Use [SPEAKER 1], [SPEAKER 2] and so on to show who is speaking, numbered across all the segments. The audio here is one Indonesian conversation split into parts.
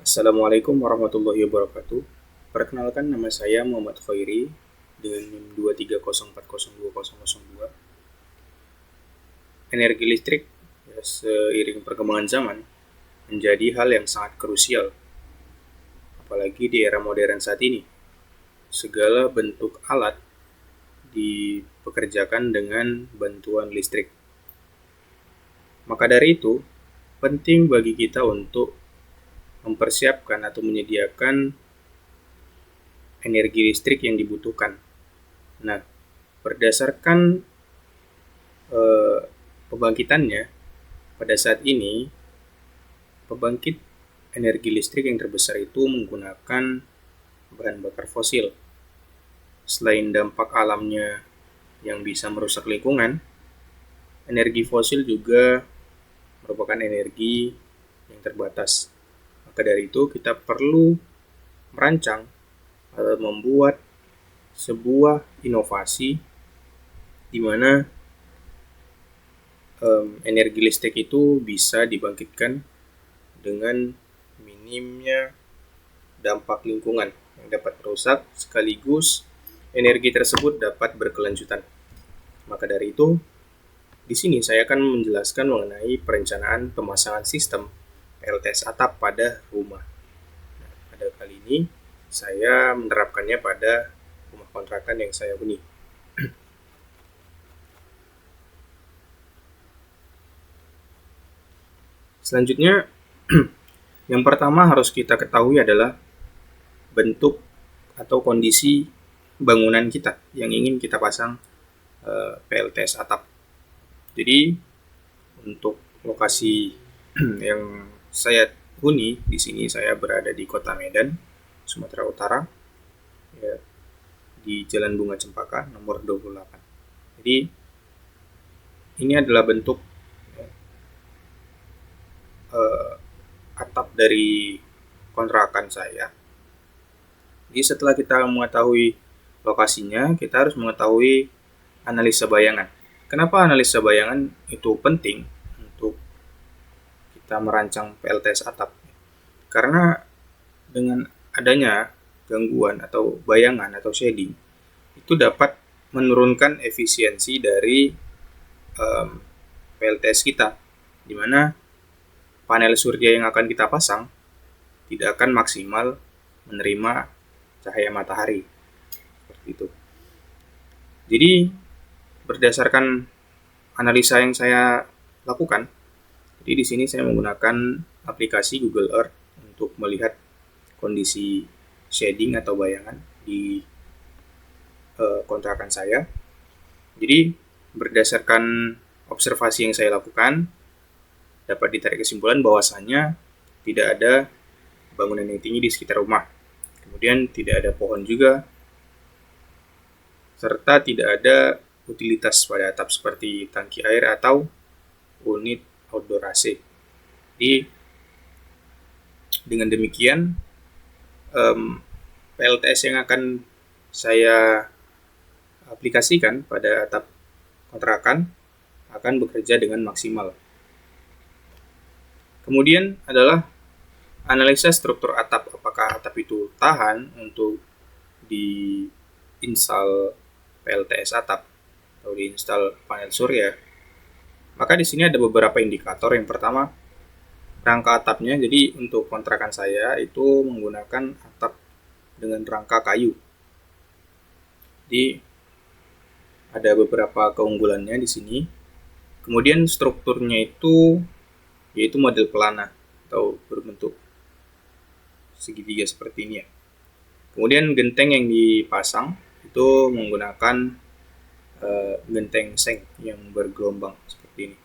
[SPEAKER 1] Assalamualaikum warahmatullahi wabarakatuh. Perkenalkan, nama saya Muhammad Khairi dengan NIM 230402002. Energi listrik ya, seiring perkembangan zaman menjadi hal yang sangat krusial, apalagi di era modern saat ini. Segala bentuk alat dipekerjakan dengan bantuan listrik. Maka dari itu, penting bagi kita untuk mempersiapkan atau menyediakan energi listrik yang dibutuhkan. Nah, berdasarkan pembangkitannya, pada saat ini pembangkit energi listrik yang terbesar itu menggunakan bahan bakar fosil. Selain dampak alamnya yang bisa merusak lingkungan, energi fosil juga merupakan energi yang terbatas. Maka dari itu kita perlu merancang atau membuat sebuah inovasi di mana energi listrik itu bisa dibangkitkan dengan minimnya dampak lingkungan yang dapat merusak, sekaligus energi tersebut dapat berkelanjutan. Maka dari itu, di sini saya akan menjelaskan mengenai perencanaan pemasangan sistem PLTS atap pada rumah. Nah, pada kali ini saya menerapkannya pada rumah kontrakan yang saya huni. Selanjutnya, yang pertama harus kita ketahui adalah bentuk atau kondisi bangunan kita yang ingin kita pasang PLTS atap. Jadi untuk lokasi yang saya huni, di sini saya berada di Kota Medan, Sumatera Utara, ya, di Jalan Bunga Cempaka nomor 28. Jadi ini adalah bentuk atap dari kontrakan saya. Jadi setelah kita mengetahui lokasinya, kita harus mengetahui analisa bayangan. Kenapa analisa bayangan itu penting untuk kita merancang PLTS atap? Karena dengan adanya gangguan atau bayangan atau shading, itu dapat menurunkan efisiensi dari PLTS kita, di mana panel surya yang akan kita pasang tidak akan maksimal menerima cahaya matahari. Seperti itu. Jadi berdasarkan analisa yang saya lakukan, jadi di sini saya menggunakan aplikasi Google Earth untuk melihat kondisi shading atau bayangan di kontrakan saya. Jadi berdasarkan observasi yang saya lakukan, dapat ditarik kesimpulan bahwasannya tidak ada bangunan yang tinggi di sekitar rumah. Kemudian tidak ada pohon juga, serta tidak ada utilitas pada atap seperti tangki air atau unit outdoor AC. Jadi dengan demikian PLTS yang akan saya aplikasikan pada atap kontrakan akan bekerja dengan maksimal. Kemudian adalah analisa struktur atap. Apakah atap itu tahan untuk diinstal PLTS atap atau diinstal panel surya? Maka di sini ada beberapa indikator. Yang pertama, rangka atapnya. Jadi untuk kontrakan saya itu menggunakan atap dengan rangka kayu. Jadi ada beberapa keunggulannya di sini. Kemudian strukturnya itu yaitu model pelana atau berbentuk segitiga seperti ini ya. Kemudian genteng yang dipasang itu menggunakan genteng seng yang bergelombang seperti ini.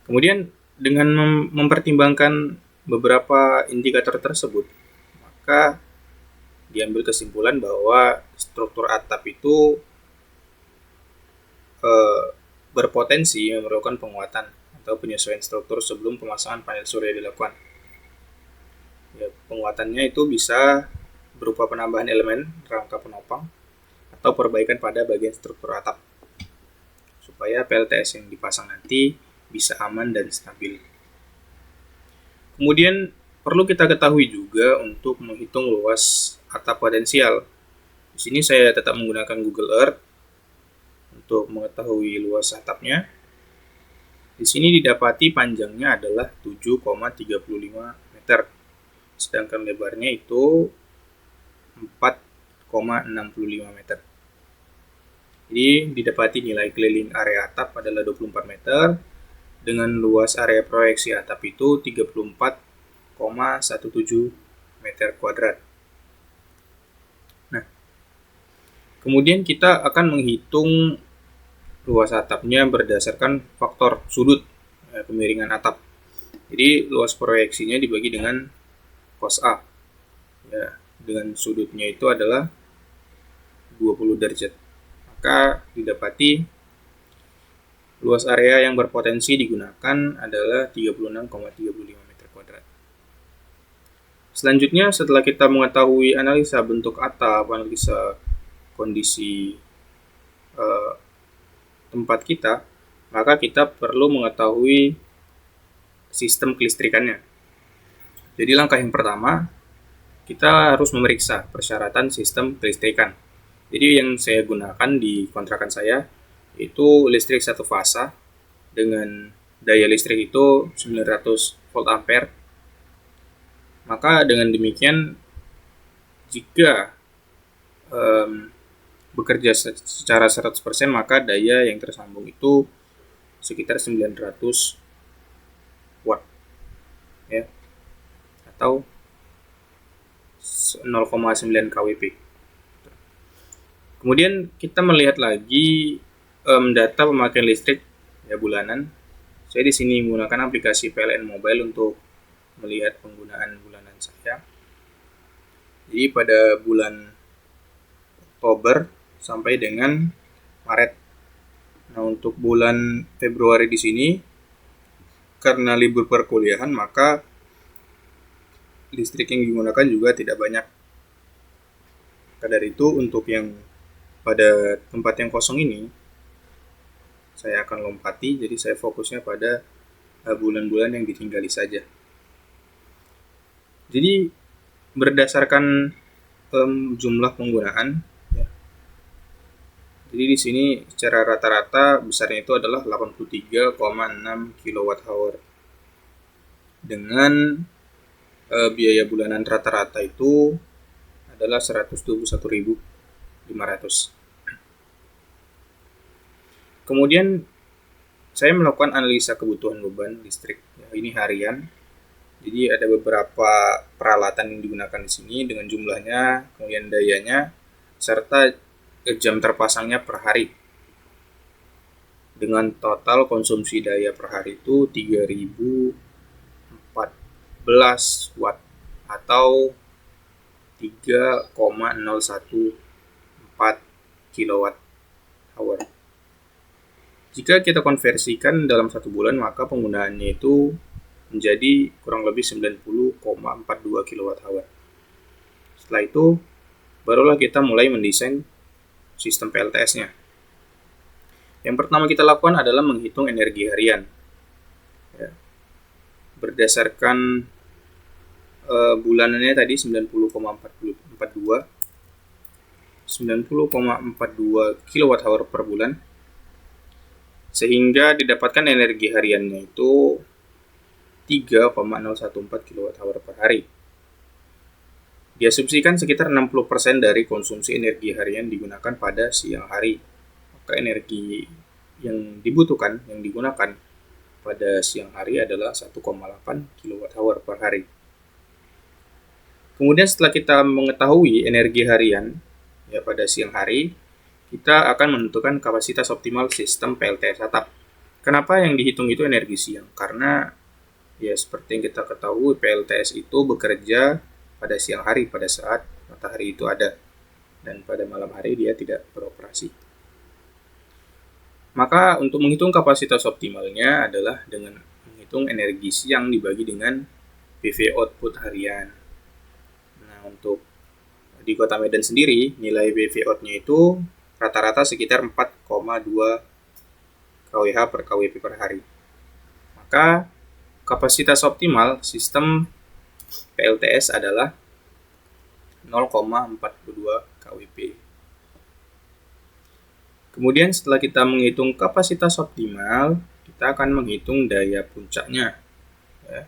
[SPEAKER 1] Kemudian dengan mempertimbangkan beberapa indikator tersebut, maka diambil kesimpulan bahwa struktur atap itu berpotensi memerlukan penguatan atau penyesuaian struktur sebelum pemasangan panel surya dilakukan. Ya, penguatannya itu bisa berupa penambahan elemen rangka penopang atau perbaikan pada bagian struktur atap supaya PLTS yang dipasang nanti bisa aman dan stabil. Kemudian perlu kita ketahui juga untuk menghitung luas atap potensial. Di sini saya tetap menggunakan Google Earth untuk mengetahui luas atapnya. Di sini didapati panjangnya adalah 7,35 meter, sedangkan lebarnya itu 4,65 meter. Jadi didapati nilai keliling area atap adalah 24 meter, dengan luas area proyeksi atap itu 34,17 meter kuadrat. Nah, kemudian kita akan menghitung luas atapnya berdasarkan faktor sudut kemiringan atap. Jadi luas proyeksinya dibagi dengan cos A. Ya, dengan sudutnya itu adalah 20 derajat. Maka didapati luas area yang berpotensi digunakan adalah 36,35 meter kuadrat. Selanjutnya, setelah kita mengetahui analisa bentuk atap, analisa kondisi tempat kita, maka kita perlu mengetahui sistem kelistrikannya. Jadi langkah yang pertama, kita harus memeriksa persyaratan sistem kelistrikan. Jadi yang saya gunakan di kontrakan saya itu listrik satu fasa dengan daya listrik itu 900 volt ampere. Maka dengan demikian, jika bekerja secara 100%, maka daya yang tersambung itu sekitar 900 watt, ya, atau 0,9 kWp. Kemudian kita melihat lagi data pemakaian listrik ya bulanan. Saya di sini menggunakan aplikasi PLN Mobile untuk melihat penggunaan bulanan saya. Jadi pada bulan Oktober sampai dengan Maret. Nah, untuk bulan Februari di sini karena libur perkuliahan, maka listrik yang digunakan juga tidak banyak. Maka dari itu, untuk yang pada tempat yang kosong ini, saya akan lompati, jadi saya fokusnya pada bulan-bulan yang ditinggali saja. Jadi berdasarkan jumlah penggunaan, ya. Jadi di sini secara rata-rata besarnya itu adalah 83,6 kWh. Dengan biaya bulanan rata-rata itu adalah 121.500. Kemudian saya melakukan analisa kebutuhan beban listrik. Ya, ini harian. Jadi ada beberapa peralatan yang digunakan di sini dengan jumlahnya, kemudian dayanya, serta jam terpasangnya per hari. Dengan total konsumsi daya per hari itu 3014 watt atau 3,014 kilowatt hour. Jika kita konversikan dalam satu bulan, maka penggunaannya itu menjadi kurang lebih 90,42 kWh. Setelah itu, barulah kita mulai mendesain sistem PLTS-nya. Yang pertama kita lakukan adalah menghitung energi harian. Ya. Berdasarkan bulanannya tadi 90,42 kWh per bulan, sehingga didapatkan energi hariannya itu 3,014 kWh per hari. Diasumsikan sekitar 60% dari konsumsi energi harian digunakan pada siang hari. Maka energi yang dibutuhkan, yang digunakan pada siang hari adalah 1,8 kWh per hari. Kemudian setelah kita mengetahui energi harian ya pada siang hari, kita akan menentukan kapasitas optimal sistem PLTS atap. Kenapa yang dihitung itu energi siang? Karena ya seperti yang kita ketahui, PLTS itu bekerja pada siang hari, pada saat matahari itu ada, dan pada malam hari dia tidak beroperasi. Maka untuk menghitung kapasitas optimalnya adalah dengan menghitung energi siang dibagi dengan PV output harian. Nah, untuk di Kota Medan sendiri, nilai PV outnya itu rata-rata sekitar 4,2 kWh per kWp per hari. Maka kapasitas optimal sistem PLTS adalah 0,42 kWp. Kemudian setelah kita menghitung kapasitas optimal, kita akan menghitung daya puncaknya. Ya.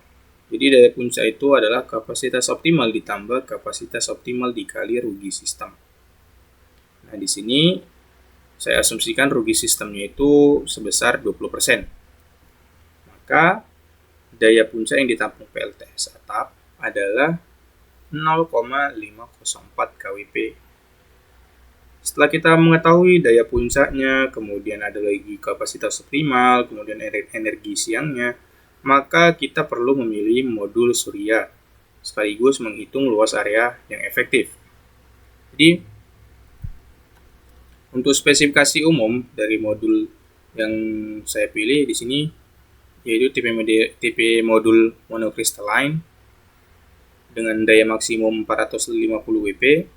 [SPEAKER 1] Jadi daya puncak itu adalah kapasitas optimal ditambah kapasitas optimal dikali rugi sistem. Nah, di sini saya asumsikan rugi sistemnya itu sebesar 20%. Maka daya puncak yang ditampung PLTS atap adalah 0,504 kWp. Setelah kita mengetahui daya puncaknya, kemudian ada lagi kapasitas optimal, kemudian energi siangnya, maka kita perlu memilih modul surya, sekaligus menghitung luas area yang efektif. Jadi, untuk spesifikasi umum dari modul yang saya pilih di sini, yaitu tipe modul monocrystalline dengan daya maksimum 450 Wp,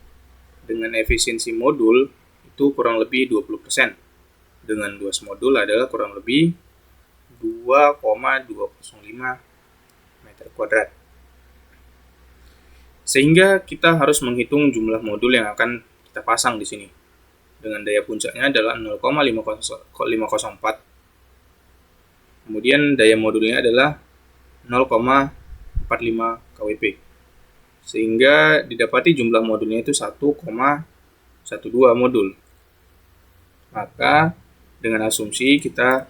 [SPEAKER 1] dengan efisiensi modul itu kurang lebih 20%. Dengan luas modul adalah kurang lebih 2,205 meter kuadrat. Sehingga kita harus menghitung jumlah modul yang akan kita pasang di sini. Dengan daya puncaknya adalah 0,504. Kemudian daya modulnya adalah 0,45 kWp. Sehingga didapati jumlah modulnya itu 1,12 modul. Maka dengan asumsi kita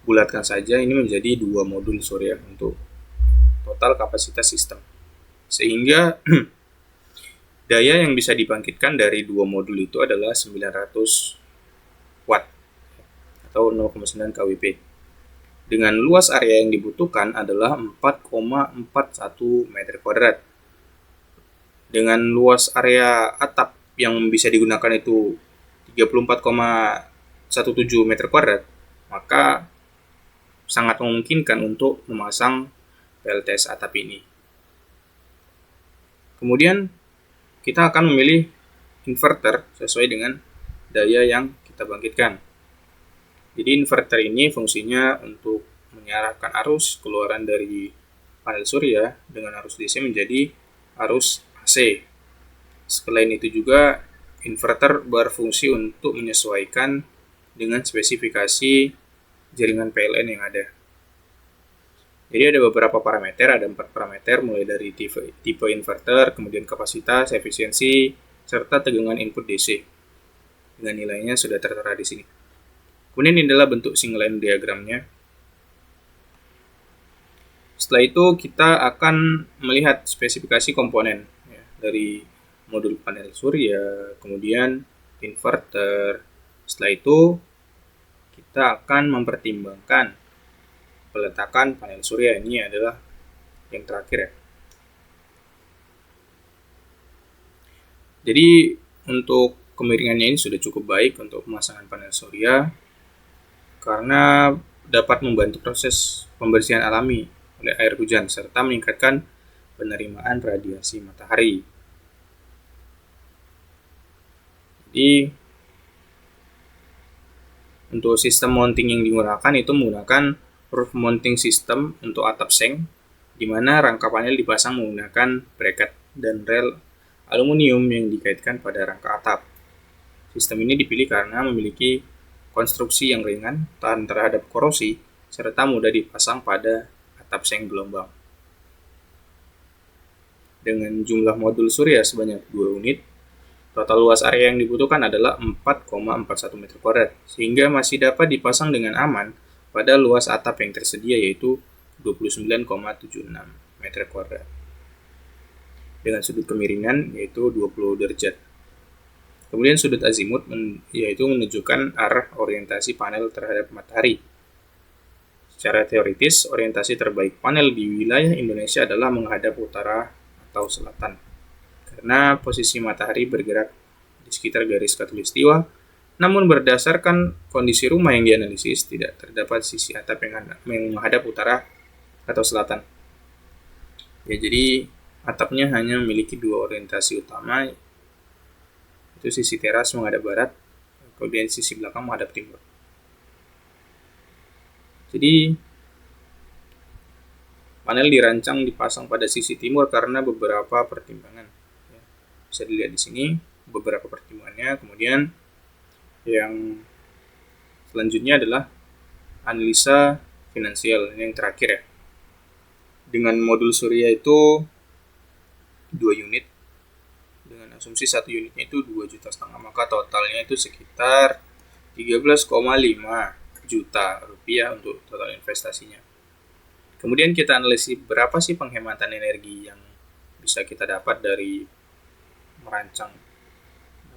[SPEAKER 1] bulatkan saja ini menjadi 2 modul surya untuk total kapasitas sistem. Sehingga daya yang bisa dibangkitkan dari 2 modul itu adalah 900 watt atau 0,9 kWp. Dengan luas area yang dibutuhkan adalah 4,41 meter kuadrat. Dengan luas area atap yang bisa digunakan itu 34,17 meter kuadrat, maka sangat memungkinkan untuk memasang PLTS atap ini. Kemudian kita akan memilih inverter sesuai dengan daya yang kita bangkitkan. Jadi inverter ini fungsinya untuk mengarahkan arus keluaran dari panel surya dengan arus DC menjadi arus AC. Selain itu juga inverter berfungsi untuk menyesuaikan dengan spesifikasi jaringan PLN yang ada. Jadi ada beberapa parameter, ada 4 parameter mulai dari tipe inverter, kemudian kapasitas, efisiensi, serta tegangan input DC. Dengan nilainya sudah tertera di sini. Kemudian ini adalah bentuk single line diagramnya. Setelah itu kita akan melihat spesifikasi komponen ya, dari modul panel surya, kemudian inverter. Setelah itu kita akan mempertimbangkan peletakan panel surya. Ini adalah yang terakhir ya. Jadi untuk kemiringannya ini sudah cukup baik untuk pemasangan panel surya karena dapat membantu proses pembersihan alami oleh air hujan serta meningkatkan penerimaan radiasi matahari. Jadi untuk sistem mounting yang digunakan itu menggunakan roof mounting system untuk atap seng, di mana rangka panel dipasang menggunakan bracket dan rel aluminium yang dikaitkan pada rangka atap. Sistem ini dipilih karena memiliki konstruksi yang ringan, tahan terhadap korosi, serta mudah dipasang pada atap seng gelombang. Dengan jumlah modul surya sebanyak 2 unit, total luas area yang dibutuhkan adalah 4,41 meter kuadrat, sehingga masih dapat dipasang dengan aman pada luas atap yang tersedia yaitu 29,76 meter kuadrat. Dengan sudut kemiringan yaitu 20 derajat. Kemudian sudut azimut yaitu menunjukkan arah orientasi panel terhadap matahari. Secara teoritis, orientasi terbaik panel di wilayah Indonesia adalah menghadap utara atau selatan. Karena posisi matahari bergerak di sekitar garis khatulistiwa, namun berdasarkan kondisi rumah yang dianalisis, tidak terdapat sisi atap yang menghadap utara atau selatan. Ya, jadi atapnya hanya memiliki 2 orientasi utama, itu sisi teras menghadap barat, kemudian sisi belakang menghadap timur. Jadi Panel dirancang dipasang pada sisi timur karena beberapa pertimbangan. Bisa dilihat di sini beberapa pertimbangannya. Kemudian yang selanjutnya adalah analisa finansial. Ini yang terakhir ya. Dengan modul surya itu 2 unit, dengan asumsi 1 unitnya itu 2,5 juta, maka totalnya itu sekitar 13,5 juta rupiah untuk total investasinya. Kemudian kita analisis berapa sih penghematan energi yang bisa kita dapat dari merancang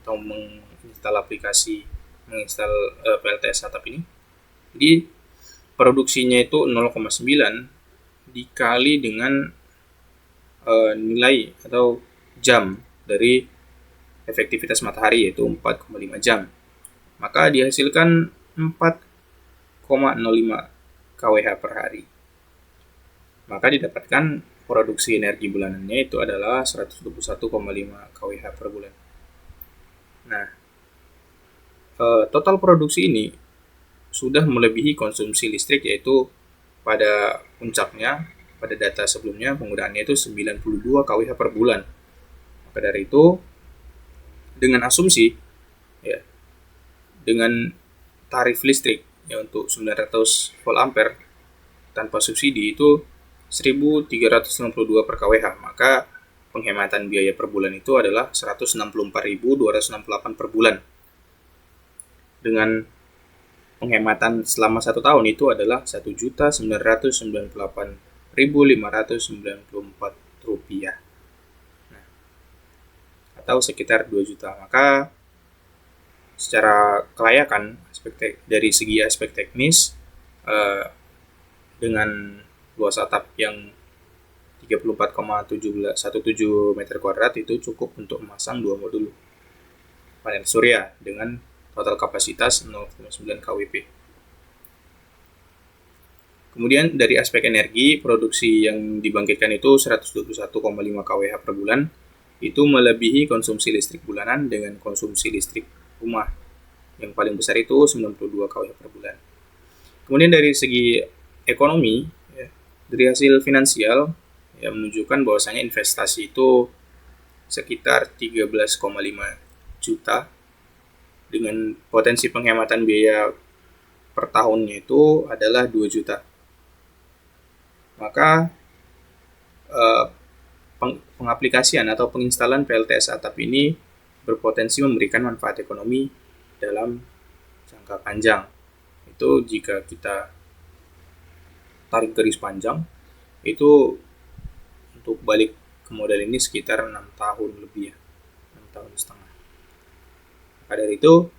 [SPEAKER 1] atau menginstal PLTS atap ini. Jadi produksinya itu 0,9 dikali dengan nilai atau jam dari efektivitas matahari, yaitu 4,5 jam. Maka dihasilkan 4,05 kWh per hari. Maka didapatkan produksi energi bulanannya itu adalah 121,5 kWh per bulan. Nah, total produksi ini sudah melebihi konsumsi listrik, yaitu pada puncaknya, pada data sebelumnya penggunaannya itu 92 kWh per bulan. Maka dari itu, dengan asumsi ya, dengan tarif listrik ya untuk 900 volt ampere tanpa subsidi itu 1.362 per kWh, maka penghematan biaya per bulan itu adalah 164.268 per bulan. Dengan penghematan selama 1 tahun itu adalah 1.998.594 rupiah. Nah, atau sekitar 2 juta. Maka secara kelayakan dari segi aspek teknis dengan luas atap yang 34,17 meter kuadrat itu cukup untuk memasang 2 modul panel surya dengan total kapasitas 0,9 kWp. Kemudian dari aspek energi, produksi yang dibangkitkan itu 121,5 kWh per bulan, itu melebihi konsumsi listrik bulanan dengan konsumsi listrik rumah. Yang paling besar itu 92 kWh per bulan. Kemudian dari segi ekonomi, dari hasil finansial yang menunjukkan bahwasanya investasi itu sekitar 13,5 juta dengan potensi penghematan biaya per tahunnya itu adalah 2 juta. Maka pengaplikasian atau penginstalan PLTS atap ini berpotensi memberikan manfaat ekonomi dalam jangka panjang. Itu jika kita tarik garis panjang, itu untuk balik ke model ini sekitar 6 tahun lebih ya, 6 tahun setengah. Maka dari itu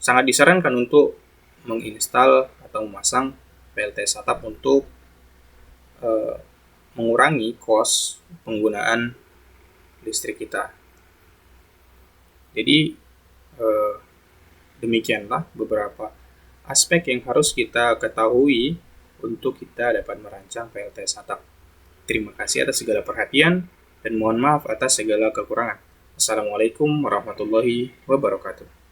[SPEAKER 1] sangat disarankan untuk menginstal atau memasang PLTS atap untuk mengurangi kos penggunaan listrik kita. Jadi demikianlah beberapa aspek yang harus kita ketahui untuk kita dapat merancang PLTS atap. Terima kasih atas segala perhatian dan mohon maaf atas segala kekurangan. Assalamualaikum warahmatullahi wabarakatuh.